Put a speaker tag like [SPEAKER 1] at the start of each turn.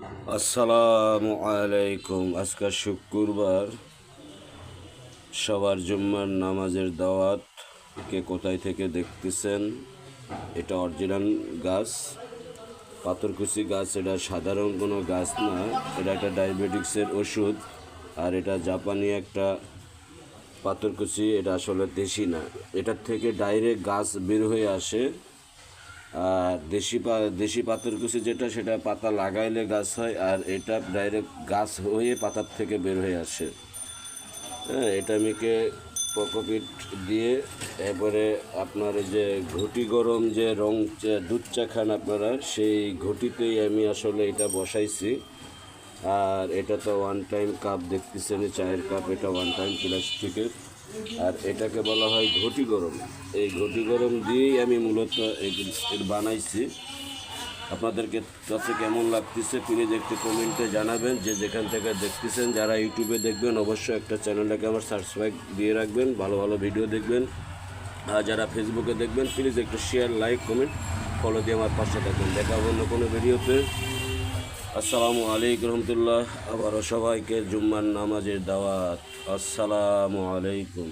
[SPEAKER 1] আসসালামু আলাইকুম। আজকে শুক্রবার, সবার জুম্মার নামাজের দাওয়াত। কে কোথায় থেকে দেখতেছেন? এটা অরিজিনাল গাছ, পাথরকুচি গাছ। এটা সাধারণ কোনো গাছ না, এটা একটা ডায়াবেটিক্সের ওষুধ। আর এটা জাপানি একটা পাথরকুচি, এটা আসলে দেশি না। এটার থেকে ডাইরেক্ট গাছ বের হয়ে আসে। আর দেশি পাথরকুচি যেটা, সেটা পাতা লাগাইলে গাছ হয়, আর এটা ডাইরেক্ট গাছ হয়ে পাতার থেকে বের হয়ে আসে। হ্যাঁ, এটা মেখে কোকোপিট দিয়ে, এরপরে আপনার এই যে ঘটি গরম যে দুধ চা খান আপনারা, সেই ঘটিতেই আমি আসলে এটা বসাইছি। আর এটা তো ওয়ান টাইম কাপ দেখতেছেন, চায়ের কাপ, এটা ওয়ান টাইম প্লাস্টিকের। আর এটাকে বলা হয় ঘটি গরম। এই ঘটি গরম দিয়েই আমি মূলত বানাইছি। আপনাদেরকে কাছে কেমন লাগতেছে প্লিজ একটু কমেন্টে জানাবেন। যে যেখান থেকে দেখতেছেন, যারা ইউটিউবে দেখবেন অবশ্যই একটা চ্যানেলটাকে আমার সাবস্ক্রাইব দিয়ে রাখবেন, ভালো ভালো ভিডিও দেখবেন। আর যারা ফেসবুকে দেখবেন প্লিজ একটু শেয়ার, লাইক, কমেন্ট, ফলো দিয়ে আমার পাশে থাকবেন। দেখা হবে অন্য কোনো ভিডিওতে। আসসালামু আলাইকুম রহমতুল্লাহ। আবারও সবাইকে জুম্মার নামাজের দাওয়াত। আসসালামু আলাইকুম।